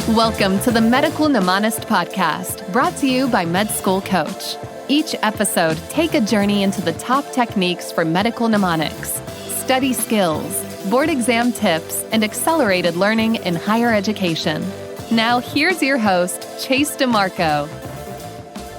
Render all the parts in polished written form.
Welcome to the Medical Mnemonist podcast, brought to you by Med School Coach. Each episode, take a journey into the top techniques for medical mnemonics, study skills, board exam tips, and accelerated learning in higher education. Now, here's your host, Chase DeMarco.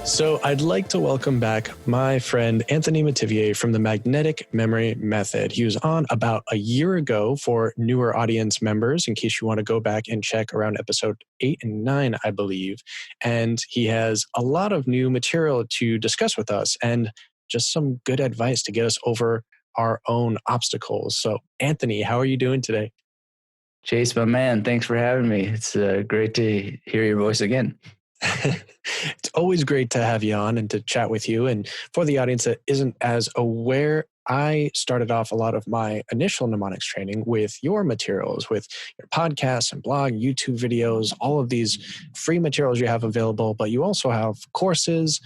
So I'd like to welcome back my friend Anthony Metivier from the Magnetic Memory Method. He was on about a year ago for newer audience members, in case you want to go back and check around episode 8 and 9, I believe. And he has a lot of new material to discuss with us and just some good advice to get us over our own obstacles. So Anthony, how are you doing today? Chase, my man, thanks for having me. It's great to hear your voice again. It's always great to have you on and to chat with you. And for the audience that isn't as aware, I started off a lot of my initial mnemonics training with your materials, with your podcasts and blog, YouTube videos, all of these free materials you have available. But you also have courses,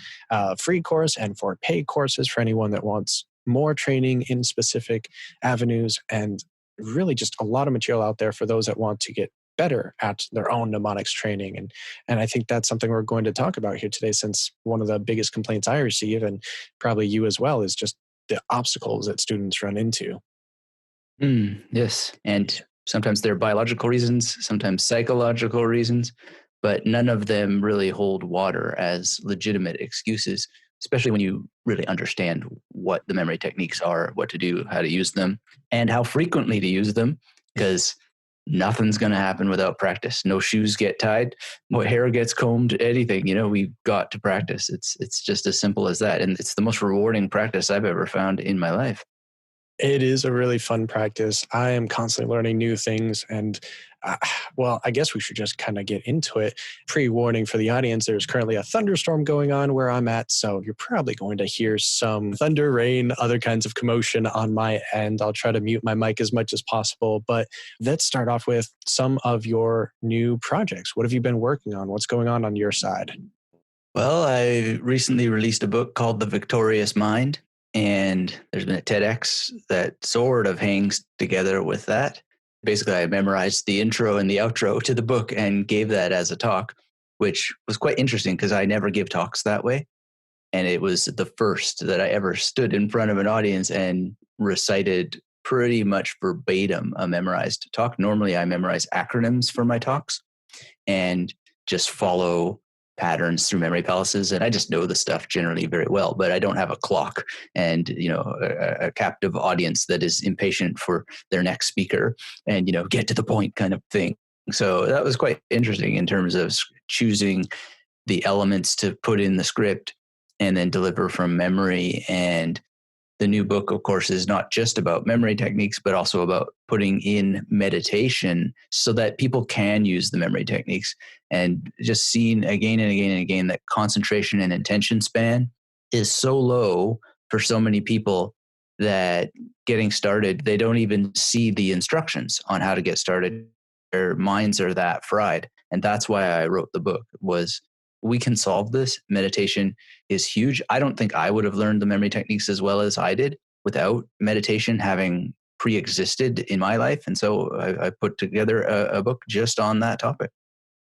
free course and for paid courses for anyone that wants more training in specific avenues, and really just a lot of material out there for those that want to get better at their own mnemonics training. And I think that's something we're going to talk about here today, since one of the biggest complaints I receive, and probably you as well, is just the obstacles that students run into. Yes. And sometimes they're biological reasons, sometimes psychological reasons, but none of them really hold water as legitimate excuses, especially when you really understand what the memory techniques are, what to do, how to use them, and how frequently to use them, because nothing's going to happen without practice. No shoes get tied, no hair gets combed, anything. We've got to practice. It's just as simple as that. And it's the most rewarding practice I've ever found in my life. It is a really fun practice. I am constantly learning new things. And I guess we should just kind of get into it. Pre-warning for the audience, there's currently a thunderstorm going on where I'm at. So you're probably going to hear some thunder, rain, other kinds of commotion on my end. I'll try to mute my mic as much as possible. But let's start off with some of your new projects. What have you been working on? What's going on your side? Well, I recently released a book called The Victorious Mind. And there's been a TEDx that sort of hangs together with that. Basically, I memorized the intro and the outro to the book and gave that as a talk, which was quite interesting because I never give talks that way. And it was the first that I ever stood in front of an audience and recited pretty much verbatim a memorized talk. Normally, I memorize acronyms for my talks and just follow patterns through memory palaces, and I just know the stuff generally very well, but I don't have a clock and a captive audience that is impatient for their next speaker and get to the point kind of thing. So that was quite interesting in terms of choosing the elements to put in the script and then deliver from memory. And the new book, of course, is not just about memory techniques, but also about putting in meditation so that people can use the memory techniques. And just seeing again and again and again that concentration and attention span is so low for so many people that getting started, they don't even see the instructions on how to get started. Their minds are that fried. And that's why I wrote the book, was we can solve this. Meditation is huge. I don't think I would have learned the memory techniques as well as I did without meditation having pre-existed in my life. And so I put together a book just on that topic.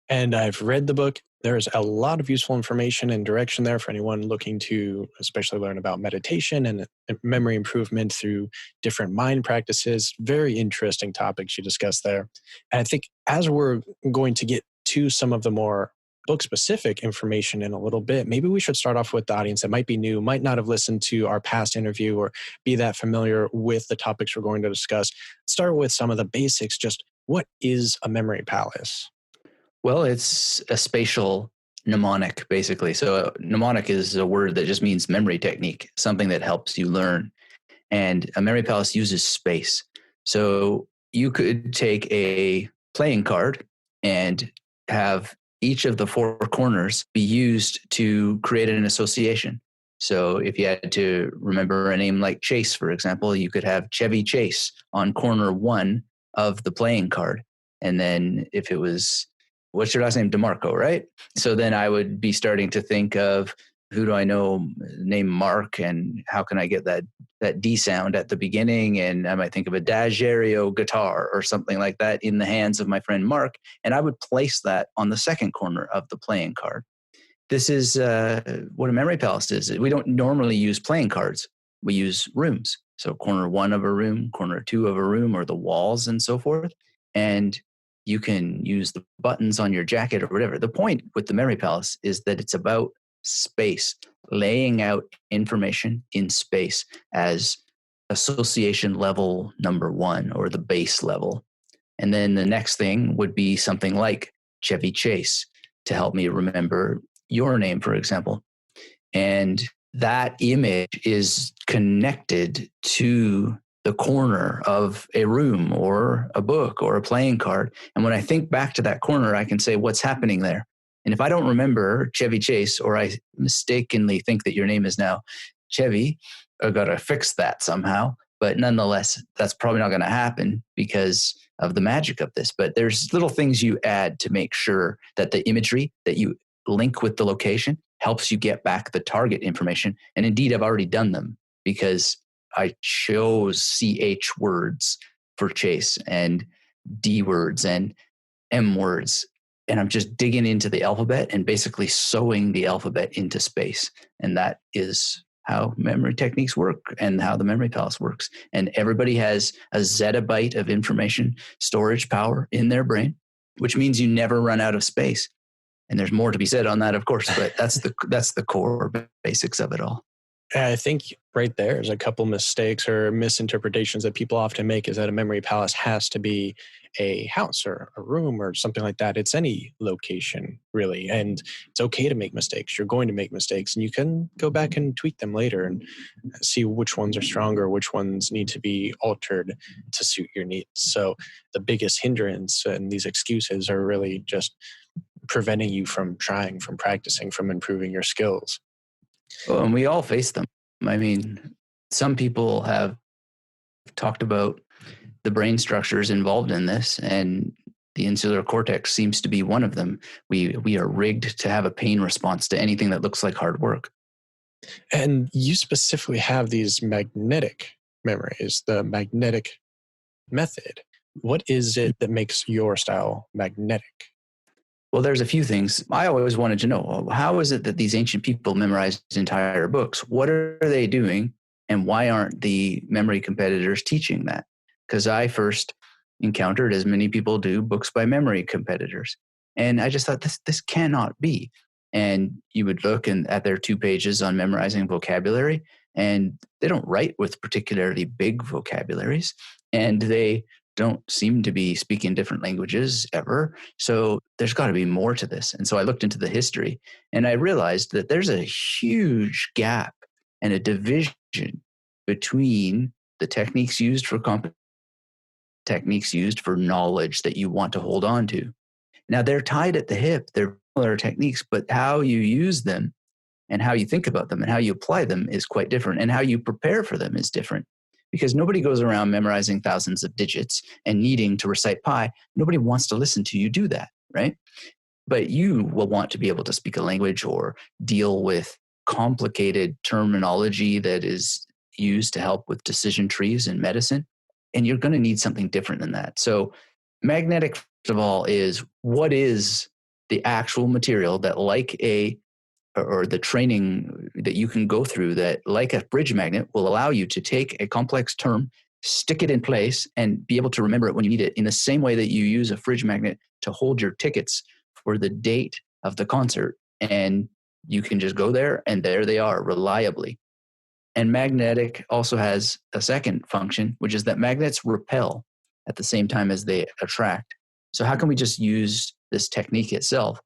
And I've read the book. There's a lot of useful information and direction there for anyone looking to especially learn about meditation and memory improvement through different mind practices. Very interesting topics you discussed there. And I think as we're going to get to some of the more book-specific information in a little bit, maybe we should start off with the audience that might be new, might not have listened to our past interview or be that familiar with the topics we're going to discuss. Start with some of the basics. Just what is a memory palace? Well, it's a spatial mnemonic, basically. So mnemonic is a word that just means memory technique, something that helps you learn. And a memory palace uses space. So you could take a playing card and have each of the four corners be used to create an association. So if you had to remember a name like Chase, for example, you could have Chevy Chase on corner 1 of the playing card. And then if it was, what's your last name? DeMarco, right? So then I would be starting to think of who do I know named Mark, and how can I get that D sound at the beginning? And I might think of a Dagerio guitar or something like that in the hands of my friend Mark, and I would place that on the second corner of the playing card. This is what a memory palace is. We don't normally use playing cards. We use rooms. So corner 1 of a room, corner 2 of a room, or the walls and so forth. And you can use the buttons on your jacket or whatever. The point with the memory palace is that it's about space, laying out information in space as association level number 1, or the base level. And then the next thing would be something like Chevy Chase to help me remember your name, for example. And that image is connected to the corner of a room or a book or a playing card. And when I think back to that corner, I can say, what's happening there? And if I don't remember Chevy Chase, or I mistakenly think that your name is now Chevy, I've got to fix that somehow. But nonetheless, that's probably not going to happen because of the magic of this. But there's little things you add to make sure that the imagery that you link with the location helps you get back the target information. And indeed, I've already done them because I chose CH words for Chase and D words and M words. And I'm just digging into the alphabet and basically sewing the alphabet into space. And that is how memory techniques work and how the memory palace works. And everybody has a zettabyte of information storage power in their brain, which means you never run out of space. And there's more to be said on that, of course, but that's the core basics of it all. I think right there is a couple mistakes or misinterpretations that people often make, is that a memory palace has to be a house or a room or something like that. It's any location, really. And it's okay to make mistakes. You're going to make mistakes, and you can go back and tweak them later and see which ones are stronger, which ones need to be altered to suit your needs. So the biggest hindrance and these excuses are really just preventing you from trying, from practicing, from improving your skills. Well, and we all face them. I mean, some people have talked about the brain structures involved in this, and the insular cortex seems to be one of them. We are rigged to have a pain response to anything that looks like hard work. And you specifically have these magnetic memories, the magnetic method. What is it that makes your style magnetic? Well, there's a few things. I always wanted to know, how is it that these ancient people memorized entire books? What are they doing? And why aren't the memory competitors teaching that? Because I first encountered, as many people do, books by memory competitors. And I just thought, this cannot be. And you would look at their 2 pages on memorizing vocabulary, and they don't write with particularly big vocabularies. And they don't seem to be speaking different languages ever. So there's got to be more to this. And so I looked into the history, and I realized that there's a huge gap and a division between the techniques used for techniques used for knowledge that you want to hold on to. Now, they're tied at the hip. They're similar techniques, but how you use them and how you think about them and how you apply them is quite different. And how you prepare for them is different. Because nobody goes around memorizing thousands of digits and needing to recite pi. Nobody wants to listen to you do that, right? But you will want to be able to speak a language or deal with complicated terminology that is used to help with decision trees in medicine. And you're going to need something different than that. So magnetic, first of all, is what is the actual material that, like or the training that you can go through, that like a bridge magnet will allow you to take a complex term, stick it in place, and be able to remember it when you need it, in the same way that you use a fridge magnet to hold your tickets for the date of the concert. And you can just go there, and there they are reliably. And magnetic also has a second function, which is that magnets repel at the same time as they attract. So how can we just use this technique itself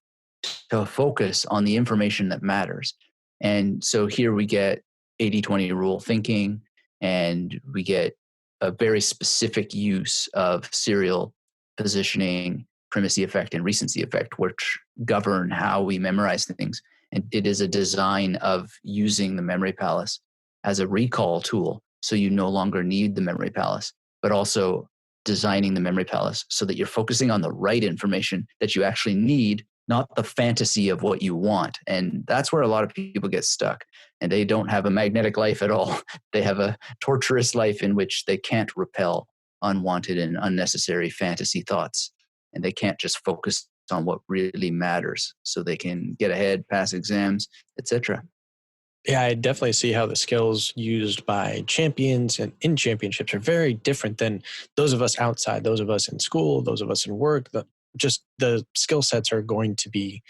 to focus on the information that matters? And so here we get 80-20 rule thinking, and we get a very specific use of serial positioning, primacy effect, and recency effect, which govern how we memorize things. And it is a design of using the memory palace as a recall tool, so you no longer need the memory palace, but also designing the memory palace so that you're focusing on the right information that you actually need not the fantasy of what you want. And that's where a lot of people get stuck. And they don't have a magnetic life at all. They have a torturous life in which they can't repel unwanted and unnecessary fantasy thoughts. And they can't just focus on what really matters so they can get ahead, pass exams, etc. Yeah, I definitely see how the skills used by champions and in championships are very different than those of us outside, those of us in school, those of us in work. Just the skill sets are going to be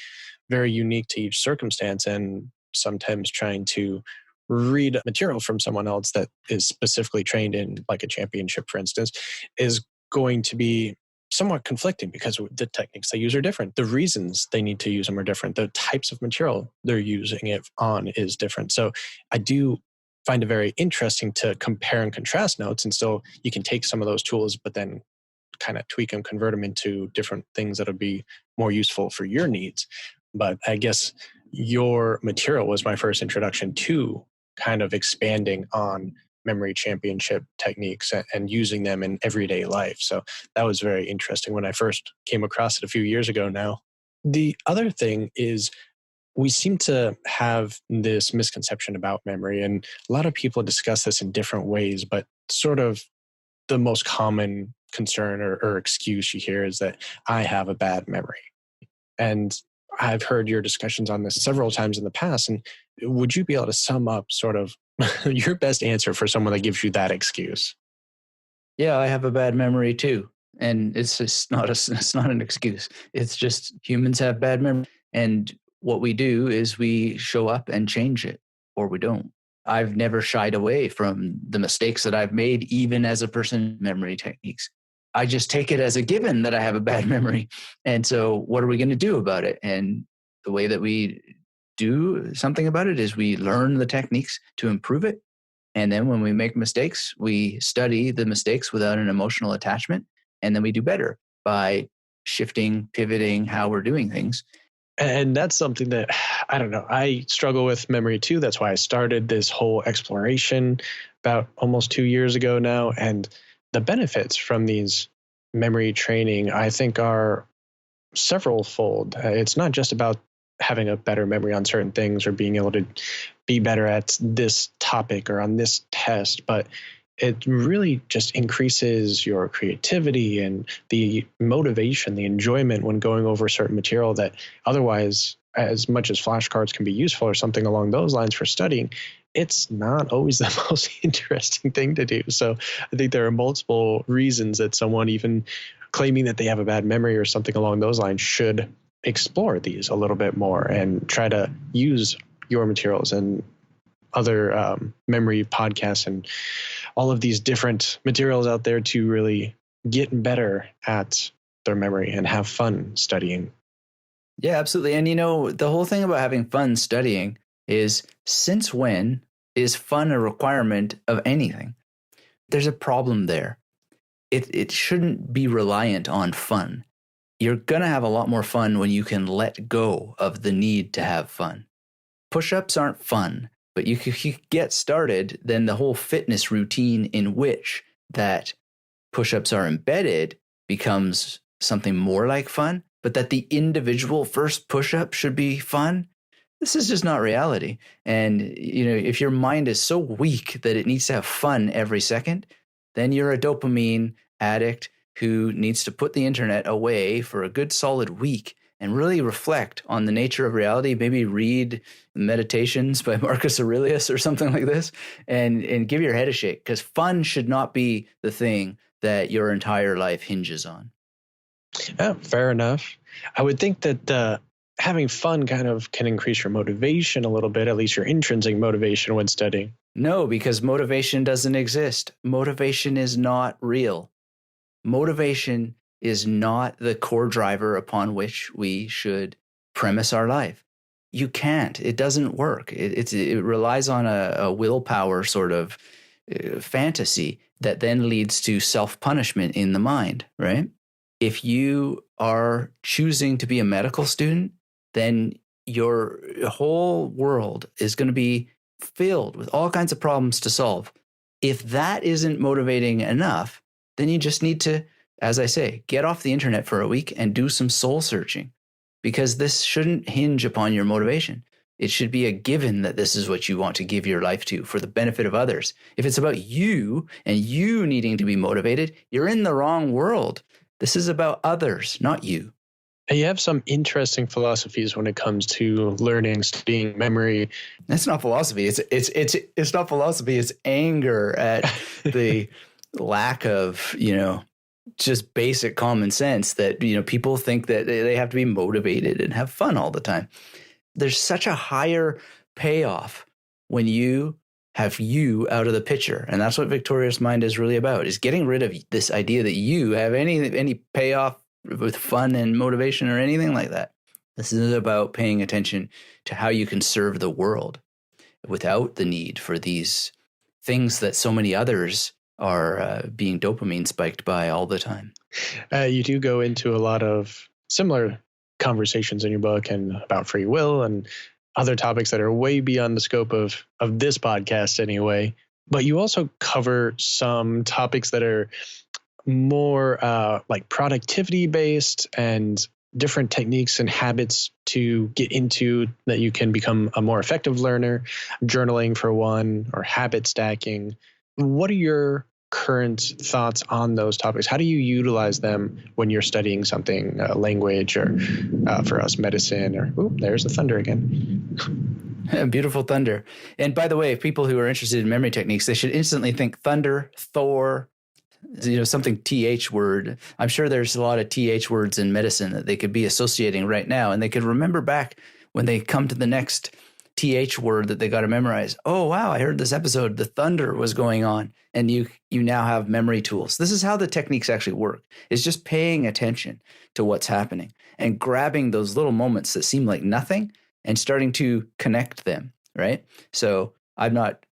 very unique to each circumstance, and sometimes trying to read material from someone else that is specifically trained in like a championship, for instance, is going to be somewhat conflicting because the techniques they use are different. The reasons they need to use them are different. The types of material they're using it on is different. So I do find it very interesting to compare and contrast notes. And so you can take some of those tools, but then kind of tweak them, convert them into different things that'll be more useful for your needs. But I guess your material was my first introduction to kind of expanding on memory championship techniques and using them in everyday life. So that was very interesting when I first came across it a few years ago now. The other thing is we seem to have this misconception about memory, and a lot of people discuss this in different ways, but sort of the most common concern or excuse you hear is that I have a bad memory. And I've heard your discussions on this several times in the past. And would you be able to sum up sort of your best answer for someone that gives you that excuse? Yeah, I have a bad memory too. And it's just it's not an excuse. It's just humans have bad memory. And what we do is we show up and change it, or we don't. I've never shied away from the mistakes that I've made, even as a person in memory techniques. I just take it as a given that I have a bad memory. And so what are we going to do about it? And the way that we do something about it is we learn the techniques to improve it. And then when we make mistakes, we study the mistakes without an emotional attachment. And then we do better by shifting, pivoting how we're doing things. And that's something that, I don't know, I struggle with memory too. That's why I started this whole exploration about almost 2 years ago now. And the benefits from these memory training, I think, are several fold. It's not just about having a better memory on certain things or being able to be better at this topic or on this test, but it really just increases your creativity and the motivation, the enjoyment when going over certain material that otherwise, as much as flashcards can be useful or something along those lines for studying, it's not always the most interesting thing to do. So I think there are multiple reasons that someone even claiming that they have a bad memory or something along those lines should explore these a little bit more and try to use your materials and other memory podcasts and all of these different materials out there to really get better at their memory and have fun studying. Yeah, absolutely. And the whole thing about having fun studying is, since when is fun a requirement of anything? There's a problem there. It shouldn't be reliant on fun. You're going to have a lot more fun when you can let go of the need to have fun. Push-ups aren't fun, but you get started, then the whole fitness routine in which that push-ups are embedded becomes something more like fun, but that the individual first push-up should be fun. This is just not reality. And, if your mind is so weak that it needs to have fun every second, then you're a dopamine addict who needs to put the internet away for a good solid week and really reflect on the nature of reality. Maybe read Meditations by Marcus Aurelius or something like this and give your head a shake, because fun should not be the thing that your entire life hinges on. Yeah, fair enough. I would think that having fun kind of can increase your motivation a little bit, at least your intrinsic motivation when studying. No, because motivation doesn't exist. Motivation is not real. Motivation is not the core driver upon which we should premise our life. You can't. It doesn't work. It relies on a willpower sort of fantasy that then leads to self-punishment in the mind, right? If you are choosing to be a medical student, then your whole world is going to be filled with all kinds of problems to solve. If that isn't motivating enough, then you just need to, as I say, get off the internet for a week and do some soul searching. because this shouldn't hinge upon your motivation. It should be a given that this is what you want to give your life to for the benefit of others. If it's about you and you needing to be motivated, you're in the wrong world. This is about others, not you. And you have some interesting philosophies when it comes to learning, studying, memory. That's not philosophy. It's not philosophy. It's anger at the lack of, just basic common sense that, people think that they have to be motivated and have fun all the time. There's such a higher payoff when you have you out of the picture. And that's what Victorious Mind is really about, is getting rid of this idea that you have any payoff with fun and motivation or anything like that. This is about paying attention to how you can serve the world without the need for these things that so many others are being dopamine spiked by all the time. You do go into a lot of similar conversations in your book and about free will and other topics that are way beyond the scope of this podcast anyway. But you also cover some topics that are more like productivity based and different techniques and habits to get into that you can become a more effective learner, journaling for one, or habit stacking. What are your current thoughts on those topics? How do you utilize them when you're studying something, language, or for us, medicine, or there's the thunder again. Beautiful thunder. And by the way, people who are interested in memory techniques, they should instantly think thunder, Thor, something TH word. I'm sure there's a lot of TH words in medicine that they could be associating right now. And they could remember back when they come to the next TH word that they got to memorize. Oh, wow, I heard this episode, the thunder was going on. And you now have memory tools. This is how the techniques actually work. It's just paying attention to what's happening and grabbing those little moments that seem like nothing and starting to connect them, right? So I'm not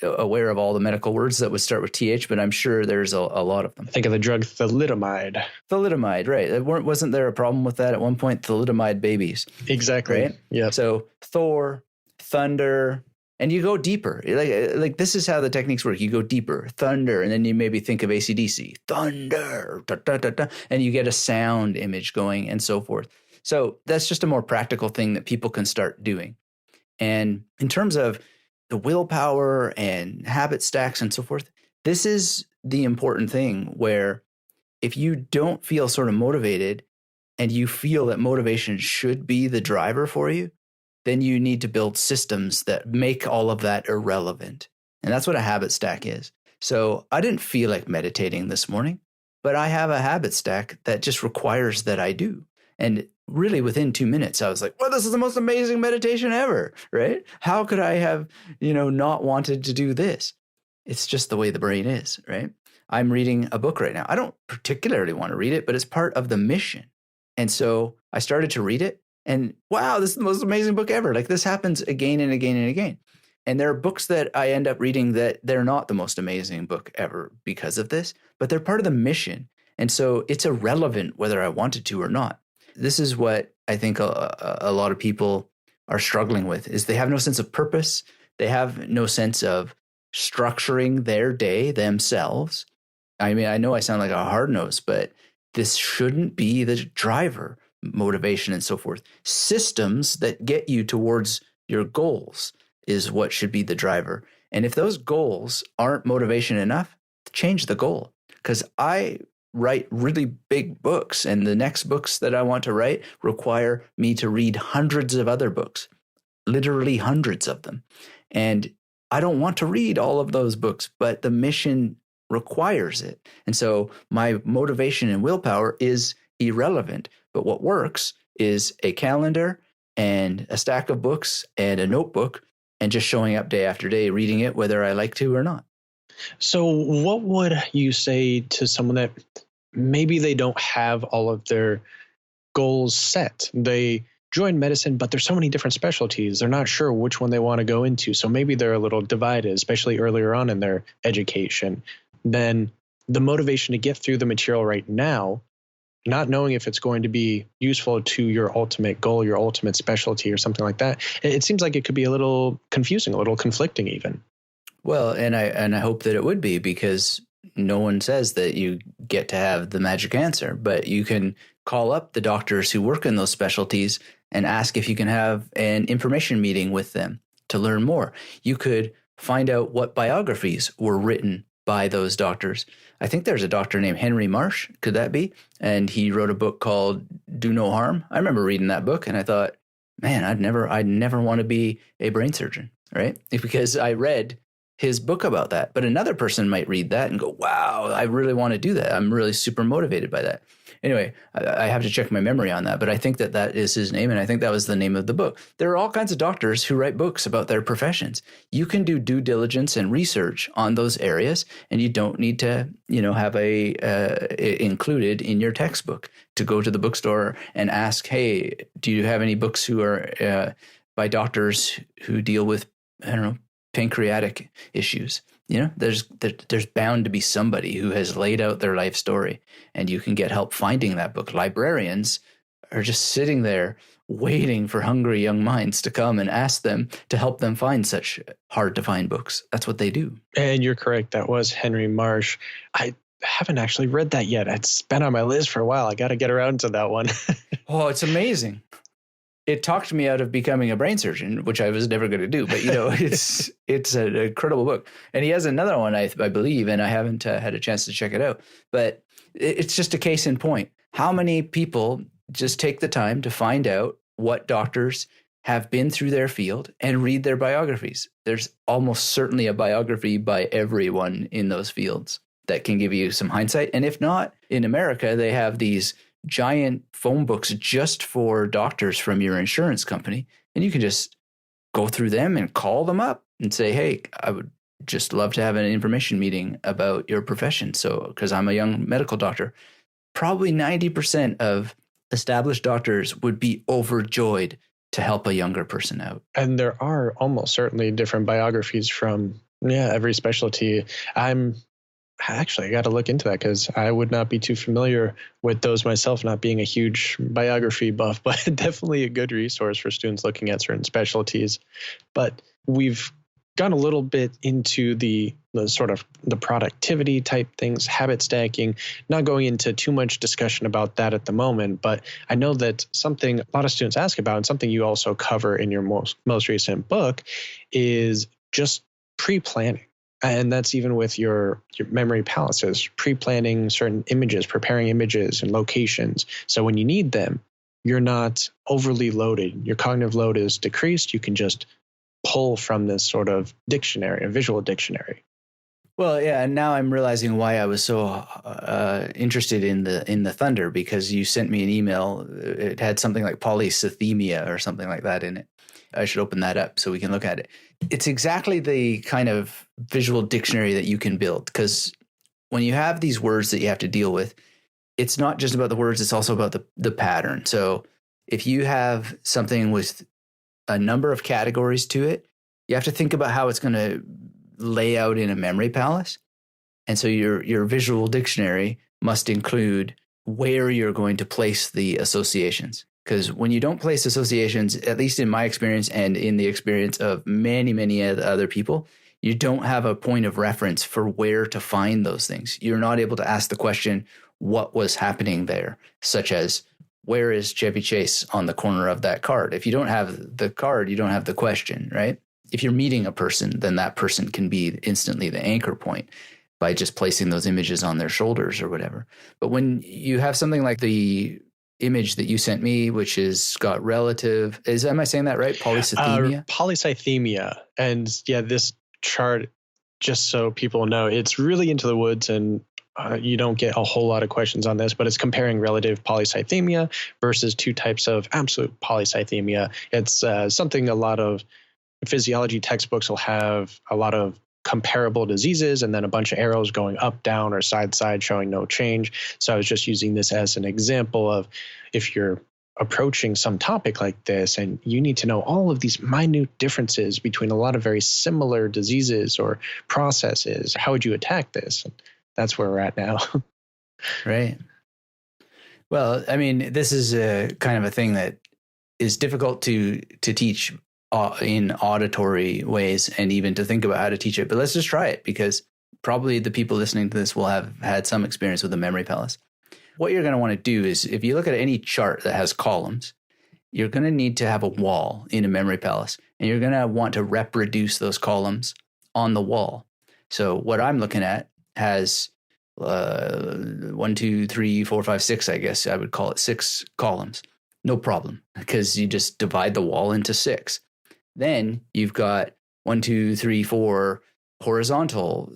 aware of all the medical words that would start with TH, but I'm sure there's a lot of them. Think of the drug thalidomide. Thalidomide, right. Wasn't there a problem with that at one point? Thalidomide babies. Exactly. Right? Yeah. So Thor, thunder, and you go deeper. Like this is how the techniques work. You go deeper, thunder, and then you maybe think of AC/DC, thunder, da, da, da, da, and you get a sound image going and so forth. So that's just a more practical thing that people can start doing. And in terms of the willpower and habit stacks and so forth, this is the important thing where if you don't feel sort of motivated and you feel that motivation should be the driver for you, then you need to build systems that make all of that irrelevant. And that's what a habit stack is. So I didn't feel like meditating this morning, but I have a habit stack that just requires that I do. And really within 2 minutes, I was like, well, this is the most amazing meditation ever, right? How could I have, not wanted to do this? It's just the way the brain is, right? I'm reading a book right now. I don't particularly want to read it, but it's part of the mission. And so I started to read it. And wow, this is the most amazing book ever. Like this happens again and again and again. And there are books that I end up reading that they're not the most amazing book ever because of this, but they're part of the mission. And so it's irrelevant whether I wanted to or not. This is what I think a lot of people are struggling with is they have no sense of purpose. They have no sense of structuring their day themselves. I mean, I know I sound like a hard nose, but this shouldn't be the driver. Motivation and so forth. Systems that get you towards your goals is what should be the driver. And if those goals aren't motivation enough, change the goal. Because I write really big books, and the next books that I want to write require me to read hundreds of other books, literally hundreds of them. And I don't want to read all of those books, but the mission requires it. And so my motivation and willpower is irrelevant. But what works is a calendar and a stack of books and a notebook and just showing up day after day, reading it, whether I like to or not. So what would you say to someone that maybe they don't have all of their goals set? They join medicine, but there's so many different specialties. They're not sure which one they want to go into. So maybe they're a little divided, especially earlier on in their education. Then the motivation to get through the material right now, not knowing if it's going to be useful to your ultimate goal, your ultimate specialty or something like that. It seems like it could be a little confusing, a little conflicting even. Well, and I hope that it would be, because no one says that you get to have the magic answer, but you can call up the doctors who work in those specialties and ask if you can have an information meeting with them to learn more. You could find out what biographies were written by those doctors. I think there's a doctor named Henry Marsh. Could that be? And he wrote a book called Do No Harm. I remember reading that book and I thought, man, I'd never want to be a brain surgeon, right? Because I read his book about that. But another person might read that and go, wow, I really want to do that. I'm really super motivated by that. Anyway, I have to check my memory on that, but I think that is his name, and I think that was the name of the book. There are all kinds of doctors who write books about their professions. You can do due diligence and research on those areas, and you don't need to, have included in your textbook to go to the bookstore and ask, hey, do you have any books who are by doctors who deal with, pancreatic issues? There's bound to be somebody who has laid out their life story, and you can get help finding that book. Librarians are just sitting there waiting for hungry young minds to come and ask them to help them find such hard to find books. That's what they do. And you're correct. That was Henry Marsh. I haven't actually read that yet. It's been on my list for a while. I got to get around to that one. Oh, it's amazing. It talked me out of becoming a brain surgeon, which I was never going to do. But, it's an incredible book. And he has another one, I believe, and I haven't had a chance to check it out. But it's just a case in point. How many people just take the time to find out what doctors have been through their field and read their biographies? There's almost certainly a biography by everyone in those fields that can give you some hindsight. And if not, in America, they have these giant phone books just for doctors from your insurance company. And you can just go through them and call them up and say, hey, I would just love to have an information meeting about your profession. So, because I'm a young medical doctor, probably 90% of established doctors would be overjoyed to help a younger person out. And there are almost certainly different biographies from every specialty. I got to look into that because I would not be too familiar with those myself, not being a huge biography buff, but definitely a good resource for students looking at certain specialties. But we've gone a little bit into the sort of the productivity type things, habit stacking, not going into too much discussion about that at the moment. But I know that something a lot of students ask about, and something you also cover in your most recent book, is just pre-planning. And that's even with your memory palaces, pre-planning certain images, preparing images and locations. So when you need them, you're not overly loaded. Your cognitive load is decreased. You can just pull from this sort of dictionary, a visual dictionary. Well, yeah, and now I'm realizing why I was so interested in the thunder, because you sent me an email. It had something like polycythemia or something like that in it. I should open that up so we can look at it. It's exactly the kind of visual dictionary that you can build, because when you have these words that you have to deal with, it's not just about the words, it's also about the pattern. So if you have something with a number of categories to it, you have to think about how it's going to lay out in a memory palace. And so your visual dictionary must include where you're going to place the associations. Because when you don't place associations, at least in my experience and in the experience of many, many other people, you don't have a point of reference for where to find those things. You're not able to ask the question, what was happening there? Such as, where is Chevy Chase on the corner of that card? If you don't have the card, you don't have the question, right? If you're meeting a person, then that person can be instantly the anchor point by just placing those images on their shoulders or whatever. But when you have something like the image that you sent me, which is got relative, am I saying that right? Polycythemia? Polycythemia. And yeah, this chart, just so people know, it's really into the woods, and you don't get a whole lot of questions on this, but it's comparing relative polycythemia versus two types of absolute polycythemia. It's something a lot of physiology textbooks will have a lot of comparable diseases and then a bunch of arrows going up, down, or side showing no change. So I was just using this as an example of if you're approaching some topic like this and you need to know all of these minute differences between a lot of very similar diseases or processes, how would you attack this? And that's where we're at now. Right. Well, I mean, this is a kind of a thing that is difficult to teach in auditory ways and even to think about how to teach it. But let's just try it, because probably the people listening to this will have had some experience with the memory palace. What you're going to want to do is, if you look at any chart that has columns, you're going to need to have a wall in a memory palace, and you're going to want to reproduce those columns on the wall. So what I'm looking at has 1, 2, 3, 4, 5, 6, I guess I would call it 6 columns. No problem, because you just divide the wall into 6. Then you've got 1, 2, 3, 4 horizontal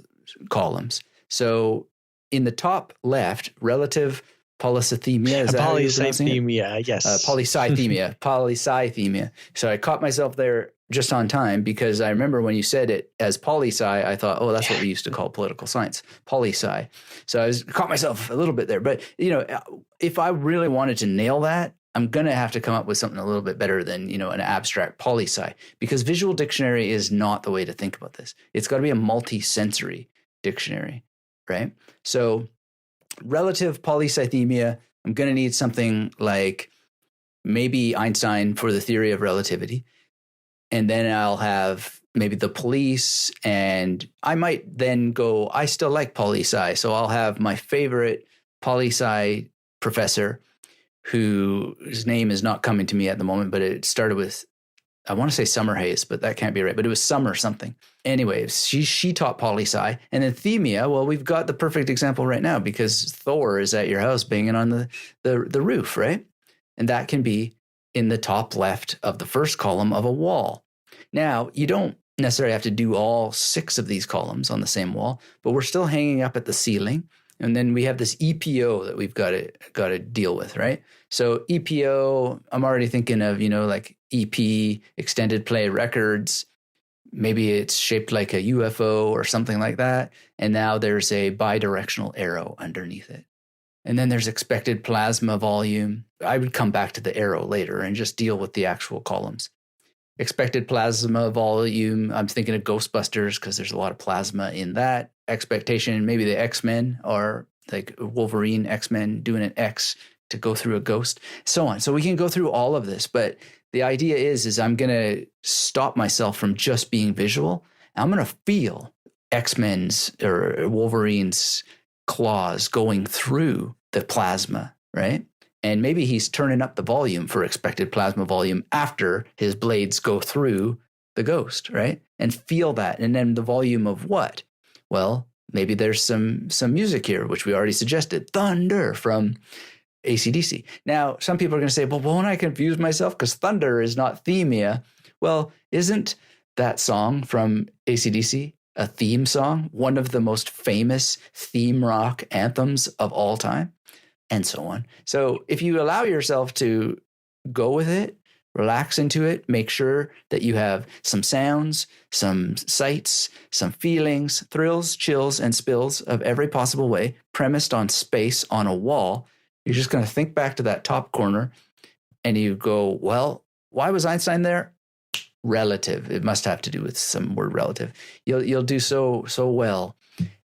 columns. So in the top left, relative polycythemia. Is that polycythemia, yes. Polycythemia. So I caught myself there just on time, because I remember when you said it as poli-sci, I thought, oh, that's what we used to call political science, poli-sci. So I caught myself a little bit there. But, if I really wanted to nail that, I'm going to have to come up with something a little bit better than, an abstract poli-sci, because visual dictionary is not the way to think about this. It's got to be a multi-sensory dictionary, right? So relative polycythemia, I'm going to need something like maybe Einstein for the theory of relativity. And then I'll have maybe the police, and I might then go, I still like poli-sci. So I'll have my favorite poli-sci professor, whose name is not coming to me at the moment, but it started with, I want to say Summer Hayes, but that can't be right. But it was Summer something. Anyway, she taught poli-sci. And then themia, well, we've got the perfect example right now, because Thor is at your house banging on the roof, right? And that can be in the top left of the first column of a wall. Now, you don't necessarily have to do all 6 of these columns on the same wall, but we're still hanging up at the ceiling. And then we have this EPO that we've got to deal with, right? So EPO, I'm already thinking of, like EP, extended play records. Maybe it's shaped like a UFO or something like that. And now there's a bidirectional arrow underneath it. And then there's expected plasma volume. I would come back to the arrow later and just deal with the actual columns. Expected plasma volume, I'm thinking of Ghostbusters, because there's a lot of plasma in that. Expectation, maybe the X-Men, or like Wolverine X-Men doing an X to go through a ghost, so on. So we can go through all of this, but the idea is I'm going to stop myself from just being visual. I'm going to feel X-Men's or Wolverine's claws going through the plasma, right? And maybe he's turning up the volume for expected plasma volume after his blades go through the ghost, right? And feel that. And then the volume of what? Well, maybe there's some music here, which we already suggested. Thunder from AC/DC. Now, some people are going to say, well, won't I confuse myself? Because thunder is not themia. Well, isn't that song from AC/DC a theme song? One of the most famous theme rock anthems of all time? And so on. So if you allow yourself to go with it, relax into it, make sure that you have some sounds, some sights, some feelings, thrills, chills, and spills of every possible way, premised on space on a wall. You're just going to think back to that top corner and you go, well, why was Einstein there? Relative. It must have to do with some word relative. You'll do so well.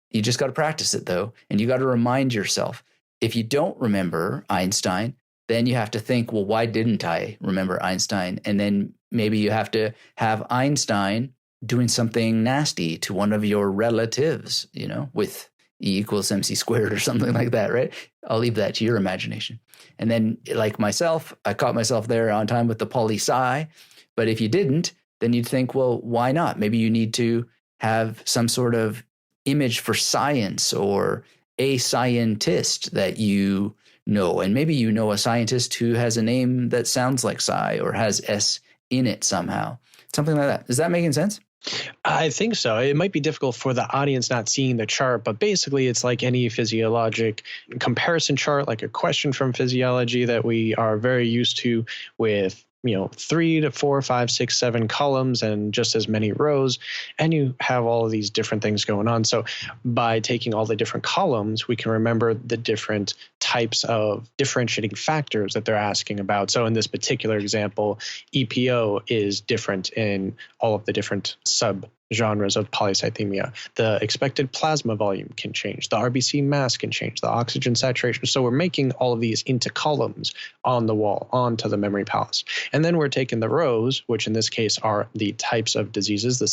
You just got to practice it though. And you got to remind yourself. If you don't remember Einstein, then you have to think, well, why didn't I remember Einstein? And then maybe you have to have Einstein doing something nasty to one of your relatives, with E equals MC squared or something like that, right? I'll leave that to your imagination. And then like myself, I caught myself there on time with the poli-sci. But if you didn't, then you'd think, well, why not? Maybe you need to have some sort of image for science or a scientist that you know. And maybe you know a scientist who has a name that sounds like sci or has S in it somehow. Something like that. Is that making sense? I think so. It might be difficult for the audience not seeing the chart, but basically it's like any physiologic comparison chart, like a question from physiology that we are very used to with 3 to 4, 5, 6, 7 columns and just as many rows. And you have all of these different things going on. So by taking all the different columns, we can remember the different types of differentiating factors that they're asking about. So in this particular example, EPO is different in all of the different sub-genres of polycythemia. The expected plasma volume can change. The RBC mass can change. The oxygen saturation. So we're making all of these into columns on the wall, onto the memory palace. And then we're taking the rows, which in this case are the types of diseases, the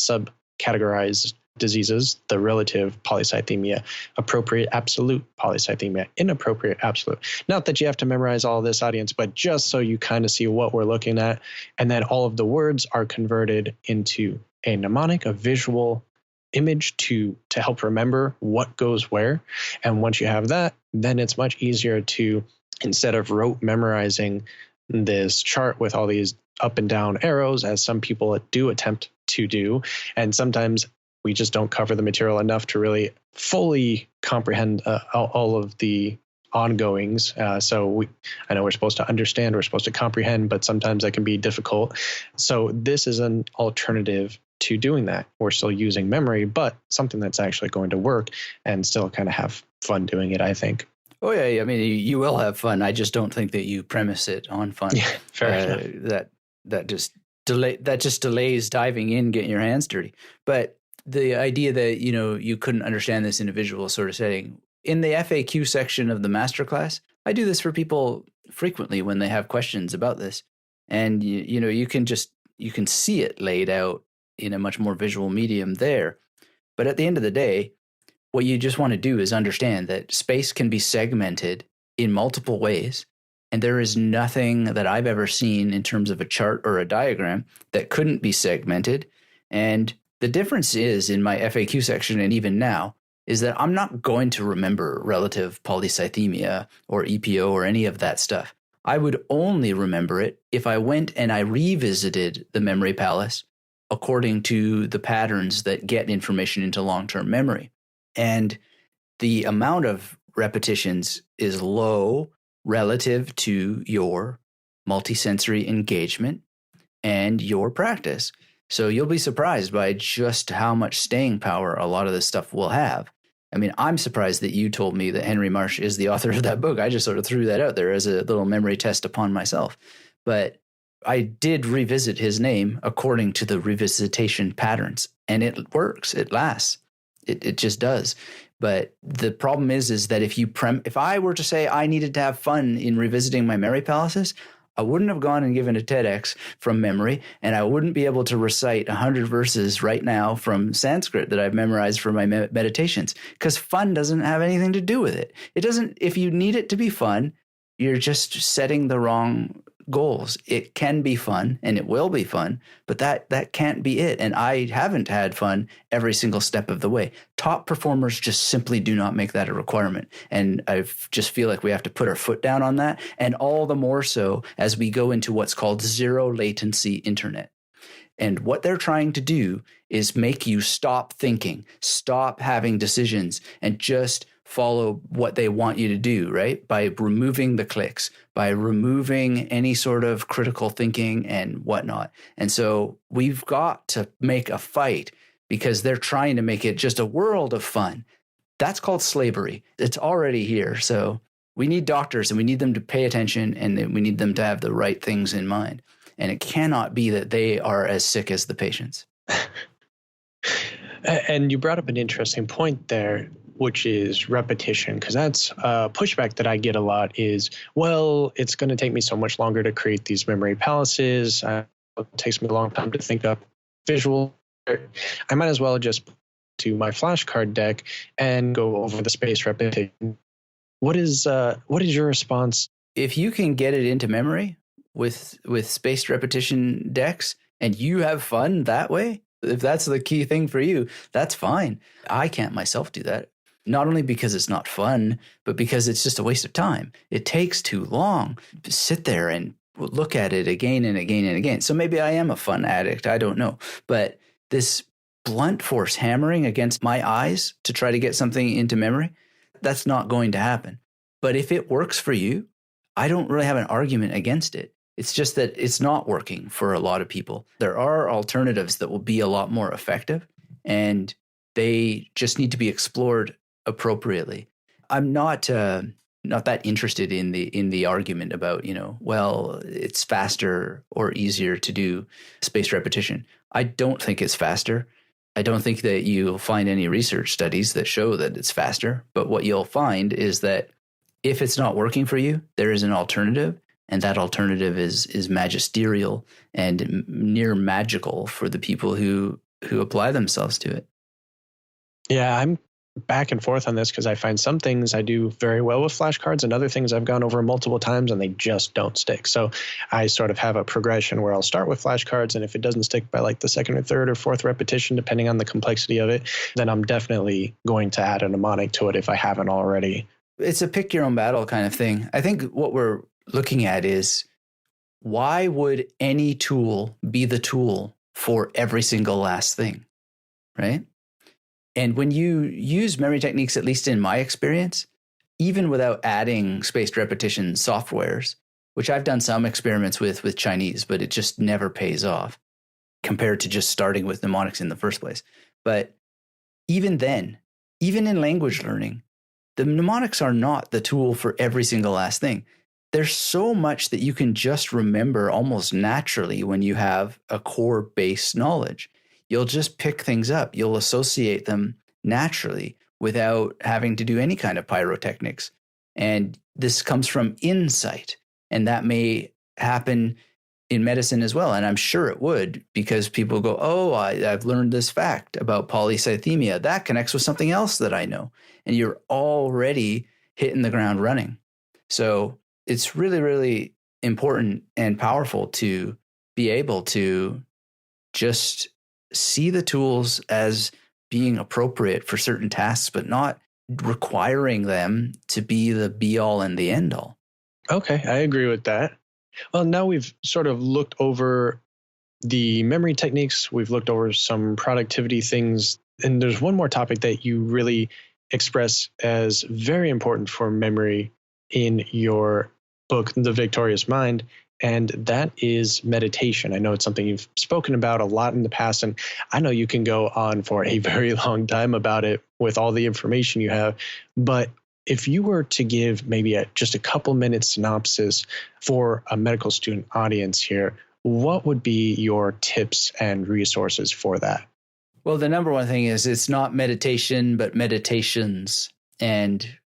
subcategorized diseases, the relative polycythemia, appropriate absolute polycythemia, inappropriate absolute. Not that you have to memorize all this, audience, but just so you kind of see what we're looking at. And then all of the words are converted into a mnemonic, a visual image to help remember what goes where. And once you have that, then it's much easier to, instead of rote memorizing this chart with all these up and down arrows, as some people do attempt to do, and sometimes we just don't cover the material enough to really fully comprehend all of the ongoings. I know we're supposed to understand, we're supposed to comprehend, but sometimes that can be difficult. So this is an alternative to doing that. We're still using memory, but something that's actually going to work and still kind of have fun doing it, I think. Oh yeah, I mean, you will have fun. I just don't think that you premise it on fun. Yeah, fair enough. That just delays diving in, getting your hands dirty. But the idea that you couldn't understand this in a visual sort of setting, in the FAQ section of the masterclass, I do this for people frequently when they have questions about this, and you can see it laid out in a much more visual medium there. But at the end of the day, what you just want to do is understand that space can be segmented in multiple ways. And there is nothing that I've ever seen in terms of a chart or a diagram that couldn't be segmented. And the difference is, in my FAQ section and even now, is that I'm not going to remember relative polycythemia or EPO or any of that stuff. I would only remember it if I went and I revisited the memory palace according to the patterns that get information into long-term memory. And the amount of repetitions is low relative to your multisensory engagement and your practice. So you'll be surprised by just how much staying power a lot of this stuff will have. I mean, I'm surprised that you told me that Henry Marsh is the author of that book. I just sort of threw that out there as a little memory test upon myself. But I did revisit his name according to the Re-visitation patterns, and it works. It lasts. It just does. But the problem is that if I were to say I needed to have fun in revisiting my memory palaces, I wouldn't have gone and given a TEDx from memory, and I wouldn't be able to recite 100 verses right now from Sanskrit that I've memorized for my meditations, because fun doesn't have anything to do with it. It doesn't. If you need it to be fun, you're just setting the wrong goals. It can be fun and it will be fun, but that can't be it. And I haven't had fun every single step of the way. Top performers just simply do not make that a requirement. And I just feel like we have to put our foot down on that. And all the more so as we go into what's called zero latency internet. And what they're trying to do is make you stop thinking, stop having decisions, and just follow what they want you to do, right? By removing the clicks, by removing any sort of critical thinking and whatnot. And so we've got to make a fight because they're trying to make it just a world of fun. That's called slavery. It's already here. So we need doctors, and we need them to pay attention, and we need them to have the right things in mind. And it cannot be that they are as sick as the patients. And you brought up an interesting point there, which is repetition, because that's a pushback that I get a lot is, well, it's going to take me so much longer to create these memory palaces. It takes me a long time to think up visual. I might as well just do my flashcard deck and go over the space repetition. What is your response? If you can get it into memory with spaced repetition decks and you have fun that way, if that's the key thing for you, that's fine. I can't myself do that. Not only because it's not fun, but because it's just a waste of time. It takes too long to sit there and look at it again and again and again. So maybe I am a fun addict. I don't know. But this blunt force hammering against my eyes to try to get something into memory, that's not going to happen. But if it works for you, I don't really have an argument against it. It's just that it's not working for a lot of people. There are alternatives that will be a lot more effective, and they just need to be explored appropriately. I'm not that interested in the argument about, well, it's faster or easier to do spaced repetition. I don't think it's faster. I don't think that you'll find any research studies that show that it's faster. But what you'll find is that if it's not working for you, there is an alternative. And that alternative is magisterial and near magical for the people who apply themselves to it. Yeah, I'm back and forth on this because I find some things I do very well with flashcards and other things I've gone over multiple times and they just don't stick. So I sort of have a progression where I'll start with flashcards, and if it doesn't stick by like the second or third or fourth repetition, depending on the complexity of it, then I'm definitely going to add a mnemonic to it if I haven't already. It's a pick your own battle kind of thing. I think what we're looking at is, why would any tool be the tool for every single last thing, right? And when you use memory techniques, at least in my experience, even without adding spaced repetition softwares, which I've done some experiments with Chinese, but it just never pays off compared to just starting with mnemonics in the first place. But even then, even in language learning, the mnemonics are not the tool for every single last thing. There's so much that you can just remember almost naturally when you have a core base knowledge. You'll just pick things up. You'll associate them naturally without having to do any kind of pyrotechnics. And this comes from insight. And that may happen in medicine as well. And I'm sure it would, because people go, oh, I've learned this fact about polycythemia. That connects with something else that I know. And you're already hitting the ground running. So it's really, really important and powerful to be able to just see the tools as being appropriate for certain tasks, but not requiring them to be the be all and the end all. Okay, I agree with that. Well, now we've sort of looked over the memory techniques. We've looked over some productivity things. And there's one more topic that you really express as very important for memory in your book, The Victorious Mind, and that is meditation. I know it's something you've spoken about a lot in the past, and I know you can go on for a very long time about it with all the information you have. But if you were to give maybe just a couple minutes synopsis for a medical student audience here, what would be your tips and resources for that? Well, the number one thing is it's not meditation, but meditations. And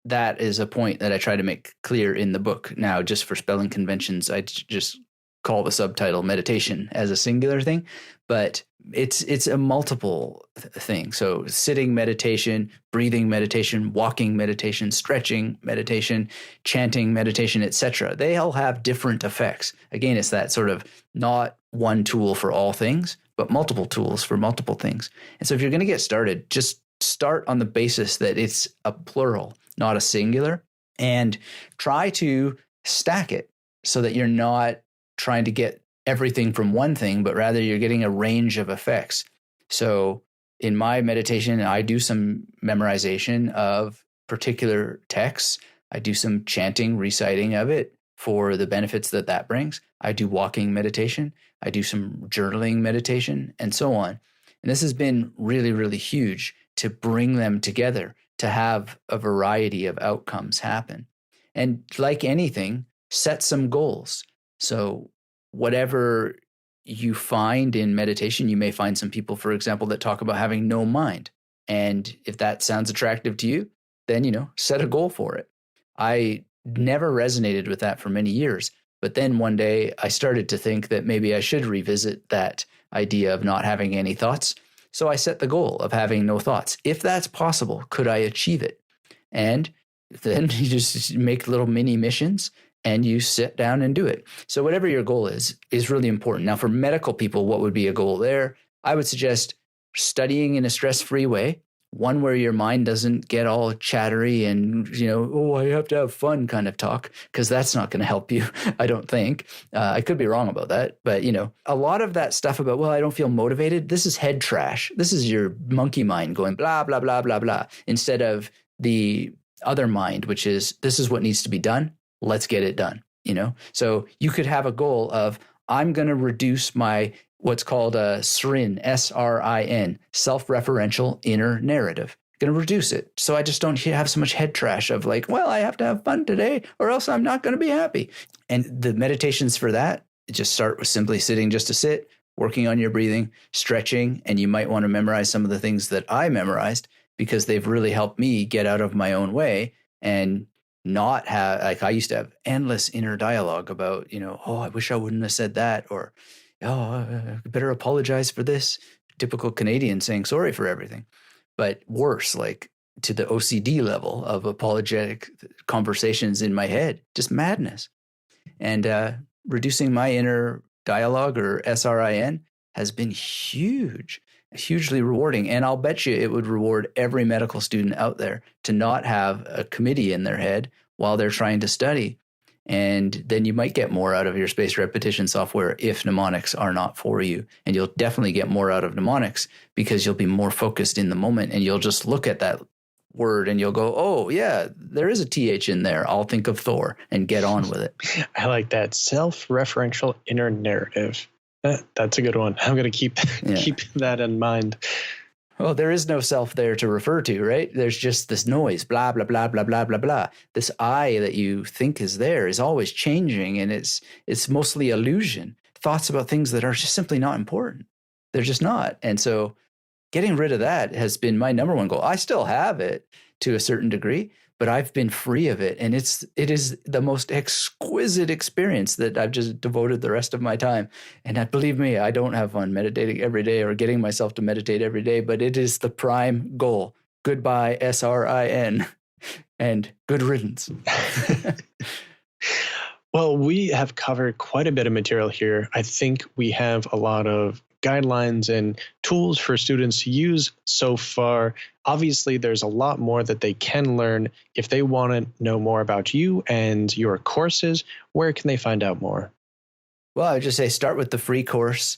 that is a point that I try to make clear in the book. Now, just for spelling conventions, I just call the subtitle meditation as a singular thing, but it's a multiple thing. So sitting meditation, breathing meditation, walking meditation, stretching meditation, chanting meditation, etc. They all have different effects. Again, it's that sort of not one tool for all things, but multiple tools for multiple things. And so if you're going to get started, just start on the basis that it's a plural, not a singular, and try to stack it so that you're not trying to get everything from one thing, but rather you're getting a range of effects. So in my meditation, I do some memorization of particular texts. I do some chanting, reciting of it for the benefits that brings. I do walking meditation. I do some journaling meditation, and so on. And this has been really, really huge to bring them together, to have a variety of outcomes happen. And like anything, set some goals. So whatever you find in meditation, you may find some people, for example, that talk about having no mind. And if that sounds attractive to you, then, set a goal for it. I never resonated with that for many years. But then one day I started to think that maybe I should revisit that idea of not having any thoughts. So I set the goal of having no thoughts. If that's possible, could I achieve it? And then you just make little mini missions and you sit down and do it. So whatever your goal is really important. Now, for medical people, what would be a goal there? I would suggest studying in a stress-free way, one where your mind doesn't get all chattery and, oh, I have to have fun kind of talk, because that's not going to help you, I don't think. I could be wrong about that. But, a lot of that stuff about, well, I don't feel motivated, this is head trash. This is your monkey mind going blah, blah, blah, blah, blah, instead of the other mind, which is, this is what needs to be done. Let's get it done. So you could have a goal of, I'm going to reduce my what's called a SRIN, S-R-I-N, self-referential inner narrative. Going to reduce it. So I just don't have so much head trash of like, well, I have to have fun today or else I'm not going to be happy. And the meditations for that, just start with simply sitting just to sit, working on your breathing, stretching, and you might want to memorize some of the things that I memorized because they've really helped me get out of my own way and not have, like I used to have endless inner dialogue about, oh, I wish I wouldn't have said that, or oh, I better apologize for this. Typical Canadian saying sorry for everything. but worse, like to the OCD level of apologetic conversations in my head, just madness. And reducing my inner dialogue, or SRIN, has been huge, hugely rewarding. And I'll bet you it would reward every medical student out there to not have a committee in their head while they're trying to study. And then you might get more out of your spaced repetition software if mnemonics are not for you. And you'll definitely get more out of mnemonics because you'll be more focused in the moment, and you'll just look at that word and you'll go, oh yeah, there is a TH in there. I'll think of Thor and get on with it. I like that. Self-referential inner narrative. That's a good one. I'm going to keep that in mind. Well, there is no self there to refer to, right? There's just this noise, blah, blah, blah, blah, blah, blah, blah. This I that you think is there is always changing, and it's mostly illusion. Thoughts about things that are just simply not important. They're just not. And so getting rid of that has been my number one goal. I still have it to a certain degree, but I've been free of it. And it is the most exquisite experience that I've just devoted the rest of my time. And believe me, I don't have fun meditating every day or getting myself to meditate every day, but it is the prime goal. Goodbye, SRIN, and good riddance. Well, we have covered quite a bit of material here. I think we have a lot of guidelines and tools for students to use so far. Obviously, there's a lot more that they can learn. If they want to know more about you and your courses, where can they find out more? Well, I would just say start with the free course.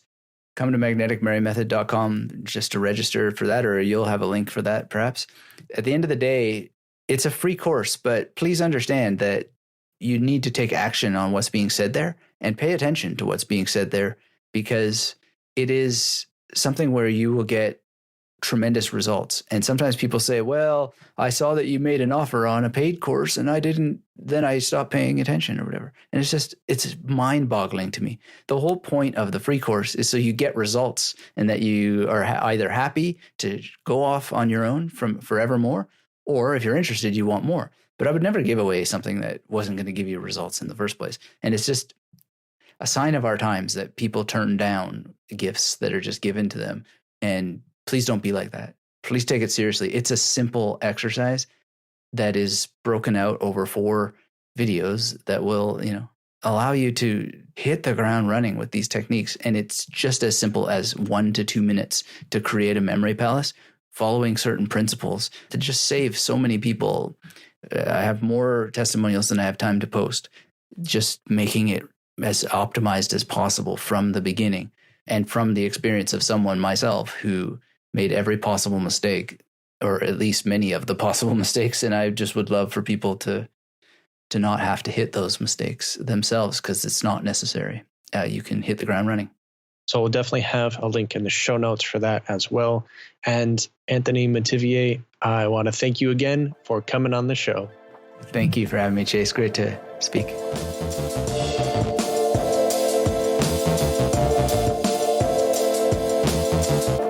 Come to magneticmarymethod.com just to register for that, or you'll have a link for that perhaps. At the end of the day, it's a free course, but please understand that you need to take action on what's being said there and pay attention to what's being said there, because it is something where you will get tremendous results. And sometimes people say, well, I saw that you made an offer on a paid course and I didn't, then I stopped paying attention or whatever. And it's mind boggling to me. The whole point of the free course is so you get results and that you are either happy to go off on your own from forevermore, or if you're interested, you want more. But I would never give away something that wasn't going to give you results in the first place. And it's just a sign of our times that people turn down gifts that are just given to them. And please don't be like that. Please take it seriously. It's a simple exercise that is broken out over 4 videos that will, allow you to hit the ground running with these techniques. And it's just as simple as 1 to 2 minutes to create a memory palace, following certain principles to just save so many people. I have more testimonials than I have time to post, just making it as optimized as possible from the beginning, and from the experience of someone myself who made every possible mistake, or at least many of the possible mistakes. And I just would love for people to not have to hit those mistakes themselves, because it's not necessary. You can hit the ground running. So we'll definitely have a link in the show notes for that as well. And Anthony Metivier, I want to thank you again for coming on the show. Thank you for having me, Chase. Great to speak.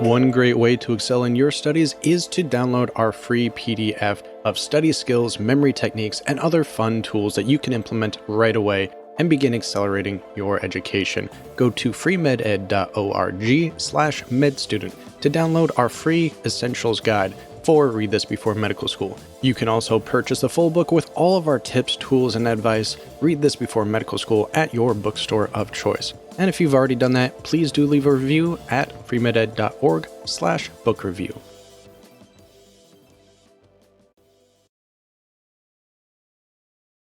One great way to excel in your studies is to download our free PDF of study skills, memory techniques, and other fun tools that you can implement right away and begin accelerating your education. Go to freemeded.org/medstudent to download our free essentials guide for Read This Before Medical School. You can also purchase the full book with all of our tips, tools, and advice, Read This Before Medical School, at your bookstore of choice. And if you've already done that, please do leave a review at freemeded.org/book review.